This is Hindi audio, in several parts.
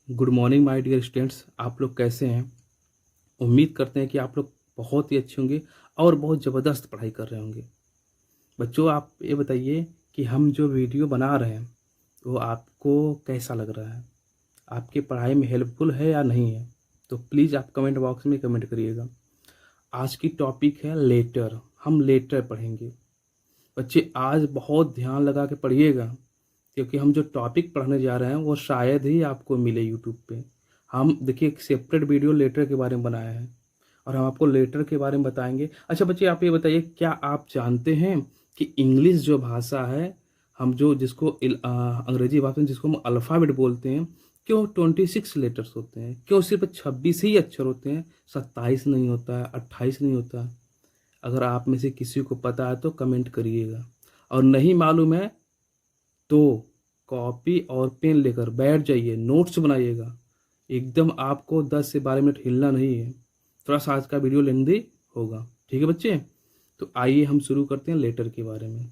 Good morning my dear students. आप लोग कैसे हैं? उम्मीद करते हैं कि आप लोग बहुत ही अच्छे होंगे और बहुत ज़बरदस्त पढ़ाई कर रहे होंगे। बच्चों, आप ये बताइए कि हम जो वीडियो बना रहे हैं वो आपको कैसा लग रहा है? आपकी पढ़ाई में हेल्पफुल है या नहीं है? तो प्लीज़ आप कमेंट बॉक्स में कमेंट करिएगा। आज की टॉपिक है लेटर। हम लेटर पढ़ेंगे। बच्चे आज बहुत ध्यान लगा के पढ़िएगा, क्योंकि हम जो टॉपिक पढ़ने जा रहे हैं वो शायद ही आपको मिले यूट्यूब पे। हम देखिए एक सेपरेट वीडियो लेटर के बारे में बनाया है और हम आपको लेटर के बारे में बताएंगे। अच्छा बच्चे, आप ये बताइए, क्या आप जानते हैं कि इंग्लिश जो भाषा है, हम जो जिसको अंग्रेजी भाषा में जिसको हम अल्फ़ाबेट बोलते हैं, क्यों 26 लेटर्स होते हैं? क्यों सिर्फ 26 ही अक्षर होते हैं? 27 नहीं होता है, 28 नहीं होता है? अगर आप में से किसी को पता है तो कमेंट करिएगा, और नहीं मालूम है तो कॉपी और पेन लेकर बैठ जाइए, नोट्स बनाइएगा। एकदम आपको 10 से 12 मिनट हिलना नहीं है। थोड़ा सा आज का वीडियो लेंदी होगा, ठीक है बच्चे? तो आइए हम शुरू करते हैं लेटर के बारे में,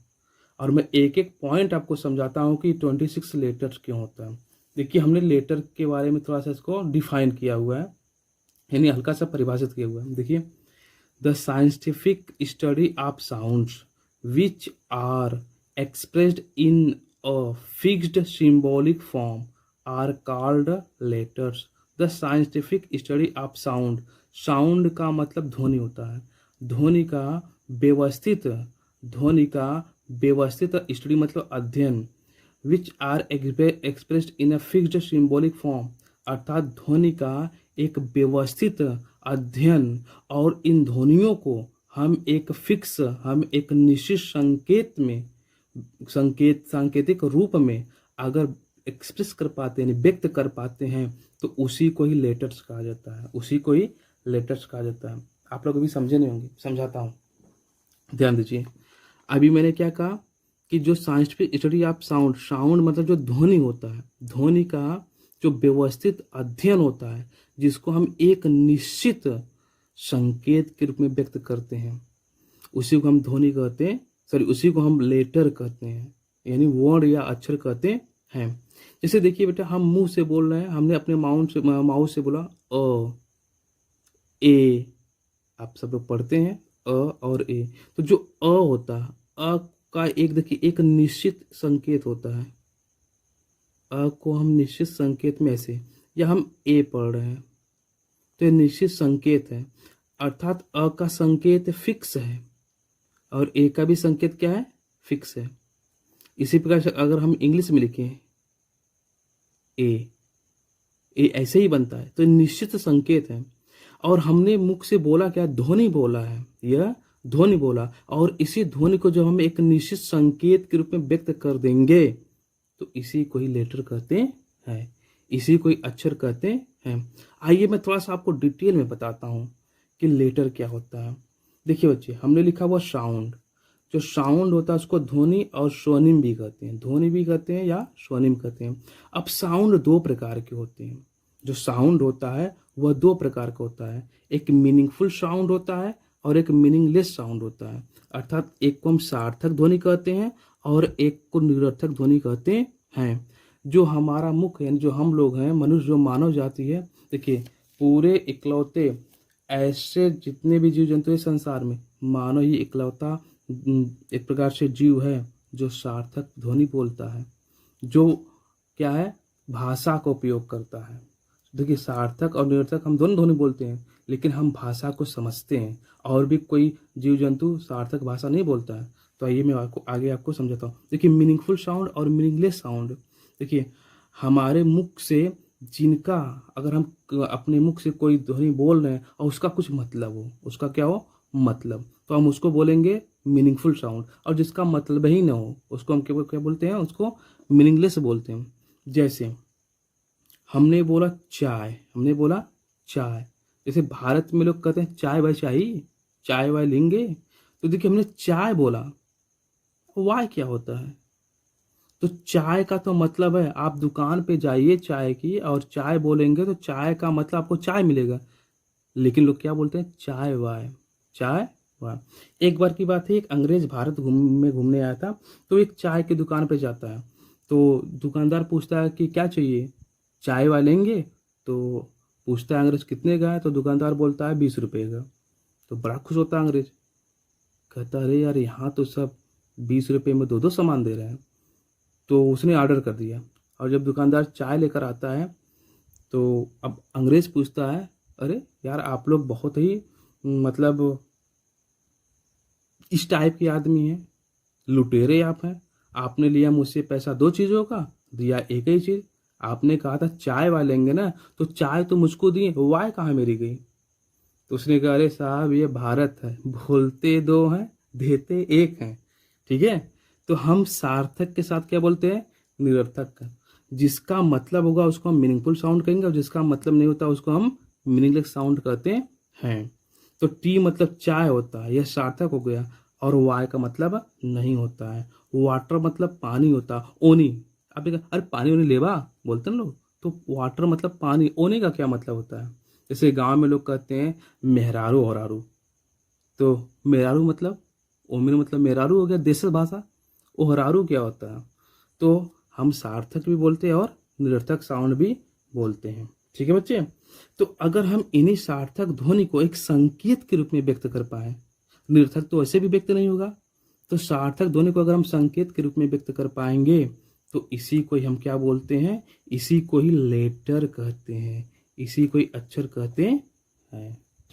और मैं एक एक पॉइंट आपको समझाता हूँ कि 26 लेटर्स क्यों होता है। देखिए, हमने लेटर के बारे में थोड़ा सा इसको डिफाइन किया हुआ है, यानी हल्का सा परिभाषित किया हुआ है। देखिए, the scientific study of sounds which are expressed in a fixed symbolic form are called letters. The scientific study of sound. Sound का मतलब ध्वनि होता है। ध्वनि का व्यवस्थित ध्वनि का व्यवस्थित स्टडी मतलब अध्ययन। Which are expressed in a fixed symbolic form, अर्थात ध्वनि का एक व्यवस्थित अध्ययन। और इन ध्वनियों को हम एक निश्चित सांकेतिक रूप में अगर एक्सप्रेस कर पाते हैं, व्यक्त कर पाते हैं, तो उसी को ही लेटर्स कहा जाता है। उसी को ही लेटर्स कहा जाता है। आप लोग भी समझे नहीं होंगे, समझाता हूँ, ध्यान दीजिए। अभी मैंने क्या कहा कि जो scientific study of sound, sound मतलब जो ध्वनि होता है, ध्वनि का जो व्यवस्थित अध्ययन होता है, जिसको हम एक निश्चित संकेत के रूप में व्यक्त करते हैं, उसी को हम ध्वनि कहते हैं। सॉरी, उसी को हम लेटर कहते हैं, यानी वर्ण या अक्षर कहते हैं। जैसे देखिए बेटा, हम मुंह से बोल रहे हैं, हमने अपने माउस से बोला अ ए। आप सब लोग पढ़ते हैं अ और ए। तो जो अ होता है, अ का एक देखिए एक निश्चित संकेत होता है। अ को हम निश्चित संकेत में ऐसे, या हम ए पढ़ रहे हैं तो ये निश्चित संकेत है, अर्थात अ का संकेत फिक्स है और ए का भी संकेत क्या है? फिक्स है। इसी प्रकार से अगर हम इंग्लिश में लिखें ए, ए ऐसे ही बनता है, तो निश्चित संकेत है। और हमने मुख से बोला क्या? ध्वनि बोला है, यह ध्वनि बोला। और इसी ध्वनि को जब हम एक निश्चित संकेत के रूप में व्यक्त कर देंगे तो इसी को ही लेटर कहते हैं, इसी को ही अक्षर कहते हैं। आइए मैं थोड़ा सा आपको डिटेल में बताता हूँ कि लेटर क्या होता है। देखिए बच्चे, हमने लिखा हुआ साउंड। जो साउंड होता है उसको ध्वनि और स्वनिम भी कहते हैं, ध्वनि भी कहते हैं या स्वनिम कहते हैं। अब साउंड दो प्रकार के होते हैं। जो साउंड होता है वह दो प्रकार का होता है। एक मीनिंगफुल साउंड होता है और एक मीनिंगलेस साउंड होता है। अर्थात एक को हम सार्थक ध्वनि कहते हैं और एक को निरर्थक ध्वनि कहते हैं। जो हमारा मुख यानी जो हम लोग हैं, मनुष्य, जो मानव जाति है, देखिए पूरे इकलौते ऐसे जितने भी जीव जंतु हैं संसार में, मानव ही इकलौता एक प्रकार से जीव है जो सार्थक ध्वनि बोलता है, जो क्या है? भाषा का उपयोग करता है। देखिए, सार्थक और निरर्थक हम दोनों ध्वनि बोलते हैं, लेकिन हम भाषा को समझते हैं। और भी कोई जीव जंतु सार्थक भाषा नहीं बोलता है। तो आइए मैं आपको समझाता हूँ। देखिए, मीनिंगफुल साउंड और मीनिंगलेस साउंड। देखिए, हमारे मुख से जिनका, अगर हम अपने मुख से कोई ध्वनि बोल रहे हैं और उसका कुछ मतलब हो, उसका क्या हो? मतलब, तो हम उसको बोलेंगे मीनिंगफुल साउंड। और जिसका मतलब ही ना हो उसको हम क्या बोलते हैं? उसको मीनिंगलेस बोलते हैं। जैसे हमने बोला चाय, जैसे भारत में लोग कहते हैं चाय भाई चाहिए, चाय वाय लेंगे। तो देखिए, हमने चाय बोला, वाय क्या होता है? तो चाय का तो मतलब है, आप दुकान पे जाइए चाय की और चाय बोलेंगे तो चाय का मतलब आपको चाय मिलेगा। लेकिन लोग क्या बोलते हैं? चाय वाय, चाय वाय। एक बार की बात है, एक अंग्रेज भारत घूमने आया था। तो एक चाय की दुकान पे जाता है, तो दुकानदार पूछता है कि क्या चाहिए? चाय वाले लेंगे तो पूछता है अंग्रेज कितने का है, तो दुकानदार बोलता है 20 रुपये का। तो बड़ा खुश होता है अंग्रेज, कहता है अरे यार यहाँ तो सब 20 रुपये में दो दो सामान दे रहे हैं। तो उसने ऑर्डर कर दिया, और जब दुकानदार चाय लेकर आता है तो अब अंग्रेज पूछता है अरे यार आप लोग बहुत ही मतलब इस टाइप के आदमी हैं, लुटेरे आप हैं, आपने लिया मुझसे पैसा 2 चीज़ों का, दिया एक ही चीज़। आपने कहा था चाय वाले लेंगे ना, तो चाय तो मुझको दिए, वाय कहाँ मेरी गई। तो उसने कहा अरे साहब ये भारत है, बोलते दो हैं देते एक हैं, ठीक है। तो हम सार्थक के साथ क्या बोलते हैं, निरर्थक का। जिसका मतलब होगा उसको हम मीनिंगफुल साउंड कहेंगे, और जिसका मतलब नहीं होता उसको हम मीनिंगलेस साउंड कहते हैं। तो टी मतलब चाय होता है, यह सार्थक हो गया। और वाय का मतलब नहीं होता है। वाटर मतलब पानी होता है, ओनी। आप देखा अरे पानी ओनी लेवा बोलते हैं लोग, तो वाटर मतलब पानी, ओनी का क्या मतलब होता है। जैसे गांव में लोग कहते हैं मेहरारू होरारू, तो मेहरारू मतलब ओमिन मतलब मेहरारू हो गया देशज भाषा, ओहरारू क्या होता है। तो हम सार्थक भी बोलते हैं और निरर्थक साउंड भी बोलते हैं, ठीक है बच्चे। तो अगर हम इन्हीं सार्थक ध्वनि को एक संकेत के रूप में व्यक्त कर पाए, निरर्थक तो ऐसे भी व्यक्त नहीं होगा, तो सार्थक ध्वनि को अगर हम संकेत के रूप में व्यक्त कर पाएंगे तो इसी को ही हम क्या बोलते हैं, इसी को ही लेटर कहते हैं, इसी को ही अक्षर कहते हैं,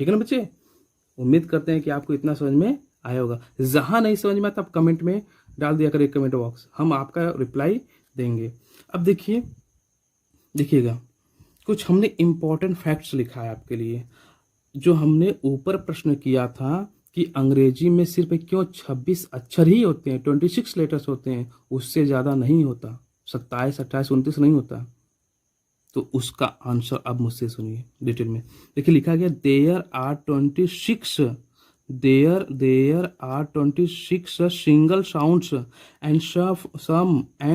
ठीक है ना बच्चे। उम्मीद करते हैं कि आपको इतना समझ में आया होगा। जहां नहीं समझ में आता आप कमेंट में डाल दिया करें, कमेंट बॉक्स, हम आपका रिप्लाई देंगे। अब देखिएगा कुछ हमने इंपॉर्टेंट फैक्ट्स लिखा है आपके लिए। जो हमने ऊपर प्रश्न किया था कि अंग्रेजी में सिर्फ क्यों 26 अक्षर ही होते हैं, 26 लेटर्स होते हैं, उससे ज़्यादा नहीं होता, 27, 28, 29 नहीं होता। तो उसका आंसर अब मुझसे सुनिए डिटेल में। देखिए लिखा गया there are 26 single sounds and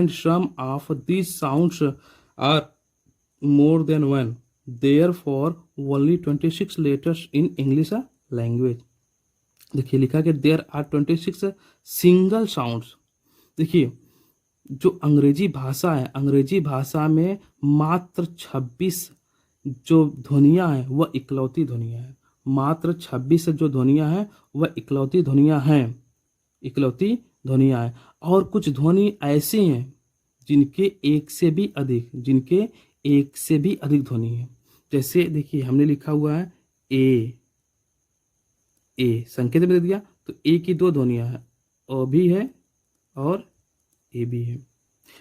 some of these sounds are more than one, therefore only 26 letters in English language। देखिए लिखा कि there are 26 सिंगल साउंड्स। देखिए जो अंग्रेजी भाषा है, अंग्रेजी भाषा में मात्र 26 जो ध्वनियाँ हैं वह इकलौती ध्वनियाँ हैं, मात्र 26 जो ध्वनियाँ हैं वह इकलौती ध्वनियाँ हैं, इकलौती ध्वनियाँ हैं। और कुछ ध्वनि ऐसी हैं जिनके एक से भी अधिक ध्वनि है। जैसे देखिए हमने लिखा हुआ है ए संकेत में दे दिया, तो ए की 2 ध्वनियां हैं, अ भी है और ए भी है,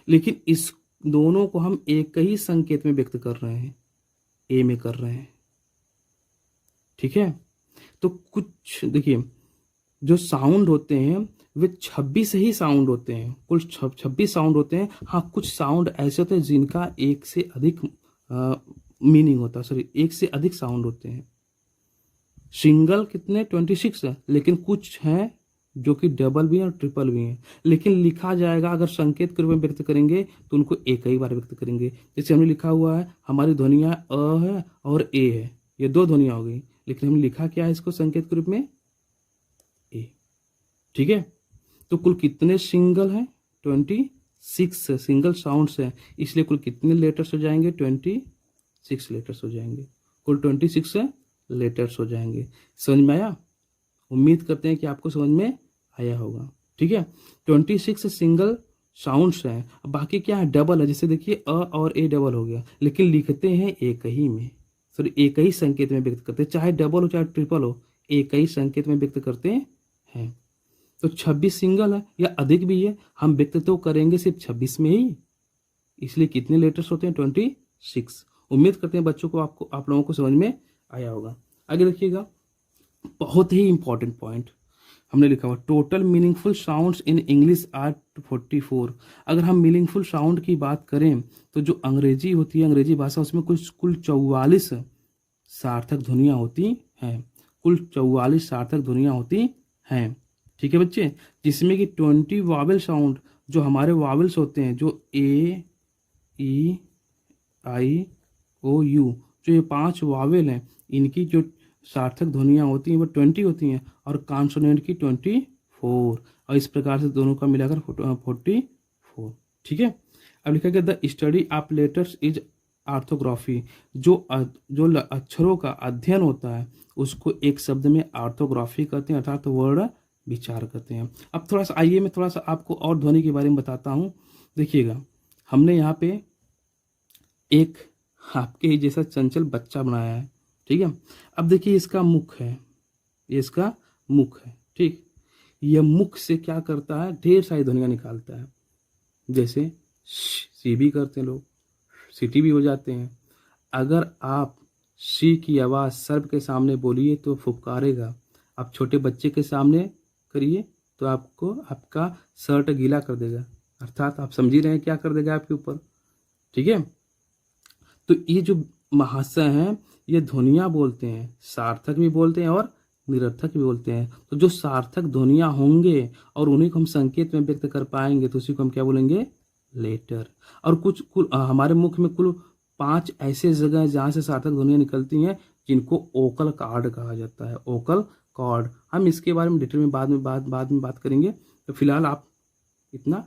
लेकिन इस दोनों को हम एक ही संकेत में व्यक्त कर रहे हैं, ए में कर रहे हैं, ठीक है। तो कुछ देखिए जो साउंड होते हैं वे 26 ही साउंड होते हैं, कुल 26 साउंड होते हैं। हाँ कुछ साउंड ऐसे होते हैं जिनका एक से अधिक मीनिंग होता है, सॉरी एक से अधिक साउंड होते हैं। सिंगल कितने 26 है, लेकिन कुछ हैं जो कि डबल भी हैं और ट्रिपल भी हैं, लेकिन लिखा जाएगा अगर संकेत के रूप में व्यक्त करेंगे तो उनको एक ही बार व्यक्त करेंगे। जैसे हमने लिखा हुआ है हमारी ध्वनियाँ अ है और ए है, ये 2 ध्वनियाँ हो गई, लेकिन हमने लिखा क्या है इसको संकेत के रूप में ए, ठीक है। तो कुल कितने सिंगल हैं, 26 सिंगल साउंड्स हैं, इसलिए कुल कितने लेटर्स हो जाएंगे, 26 लेटर्स हो जाएंगे, कुल 26 लेटर्स हो जाएंगे। समझ में आया? उम्मीद करते हैं कि आपको समझ में आया होगा, ठीक है। 26 सिंगल साउंड्स हैं, बाकी क्या है डबल है, जैसे देखिए अ और ए डबल हो गया, लेकिन लिखते हैं एक ही में, सॉरी एक ही संकेत में व्यक्त करते हैं, चाहे डबल हो चाहे ट्रिपल हो, एक ही संकेत में व्यक्त करते हैं। तो 26 सिंगल है या अधिक भी है, हम व्यक्त तो करेंगे सिर्फ 26 में ही, इसलिए कितने लेटर्स होते हैं, 26। उम्मीद करते हैं बच्चों को आप लोगों को समझ में आया होगा। आगे देखिएगा बहुत ही इंपॉर्टेंट पॉइंट हमने लिखा हुआ, total meaningful sounds in English are 44। अगर हम मीनिंगफुल साउंड की बात करें तो जो अंग्रेजी होती है, अंग्रेजी भाषा, उसमें कुल 44 सार्थक ध्वनियाँ होती हैं, कुल 44 सार्थक ध्वनियाँ होती हैं, ठीक है बच्चे। जिसमें कि 20 वावेल साउंड, जो हमारे वावेल्स होते हैं, जो ए ई आई ओ यू, जो ये 5 वावेल हैं, इनकी जो सार्थक ध्वनियाँ होती हैं वो 20 होती हैं, और कॉन्सोनेंट की 24, और इस प्रकार से दोनों का मिलाकर 44, ठीक है। अब लिखा गया the study of letters is orthography, जो अक्षरों का अध्ययन होता है उसको एक शब्द में ऑर्थोग्राफी कहते हैं, अर्थात वर्ड विचार करते हैं। अब थोड़ा सा आइए मैं थोड़ा सा आपको और ध्वनि के बारे में बताता हूँ। देखिएगा, हमने यहाँ पे एक आपके ही जैसा चंचल बच्चा बनाया है, ठीक है। अब देखिए इसका मुख है, ये इसका मुख है, ठीक। यह मुख से क्या करता है, ढेर सारी ध्वनियाँ निकालता है, जैसे सी भी करते हैं लोग, सिटी भी हो जाते हैं। अगर आप सी की आवाज़ सर्प के सामने बोलिए तो फुफकारेगा, आप छोटे बच्चे के सामने करिए तो आपको आपका शर्ट गीला कर देगा, अर्थात आप समझ ही रहे हैं क्या कर देगा आपके ऊपर, ठीक है। तो ये जो महाशय हैं ये ध्वनियाँ बोलते हैं, सार्थक भी बोलते हैं और निरर्थक भी बोलते हैं। तो जो सार्थक ध्वनियाँ होंगे और उन्हीं को हम संकेत में व्यक्त कर पाएंगे तो उसी को हम क्या बोलेंगे, लेटर। और हमारे मुख में कुल 5 ऐसे जगह हैं जहाँ से सार्थक ध्वनियाँ निकलती हैं जिनको ओकल कॉर्ड कहा जाता है, ओकल कॉर्ड। हम इसके बारे में डिटेल में बाद में बात करेंगे, तो फिलहाल आप इतना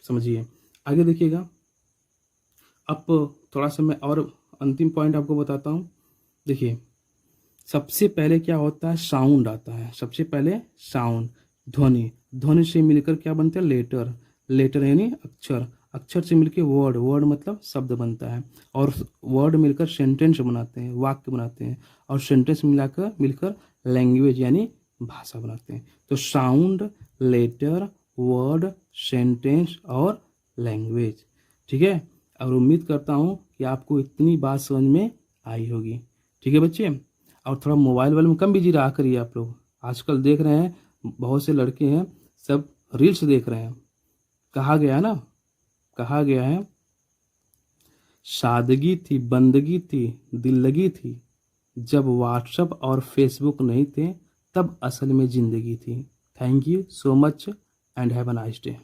समझिए। आगे देखिएगा, अब थोड़ा सा मैं और अंतिम पॉइंट आपको बताता हूँ। देखिए, सबसे पहले क्या होता है, साउंड आता है। सबसे पहले साउंड, ध्वनि, ध्वनि से मिलकर क्या बनता है, लेटर, लेटर यानी अक्षर, अक्षर से मिलकर वर्ड, वर्ड मतलब शब्द बनता है, और वर्ड मिलकर सेंटेंस बनाते हैं, वाक्य बनाते हैं, और सेंटेंस मिलकर लैंग्वेज यानी भाषा बनाते हैं। तो साउंड, लेटर, वर्ड, सेंटेंस और लैंग्वेज, ठीक है। और उम्मीद करता हूँ कि आपको इतनी बात समझ में आई होगी, ठीक है बच्चे। और थोड़ा मोबाइल वाले में कम बिजी रहा करिए आप लोग। आजकल देख रहे हैं बहुत से लड़के हैं सब रील्स देख रहे हैं। कहा गया है सादगी थी, बंदगी थी, दिल लगी थी, जब व्हाट्सएप और फेसबुक नहीं थे तब असल में जिंदगी थी। Thank you so much and have a nice day.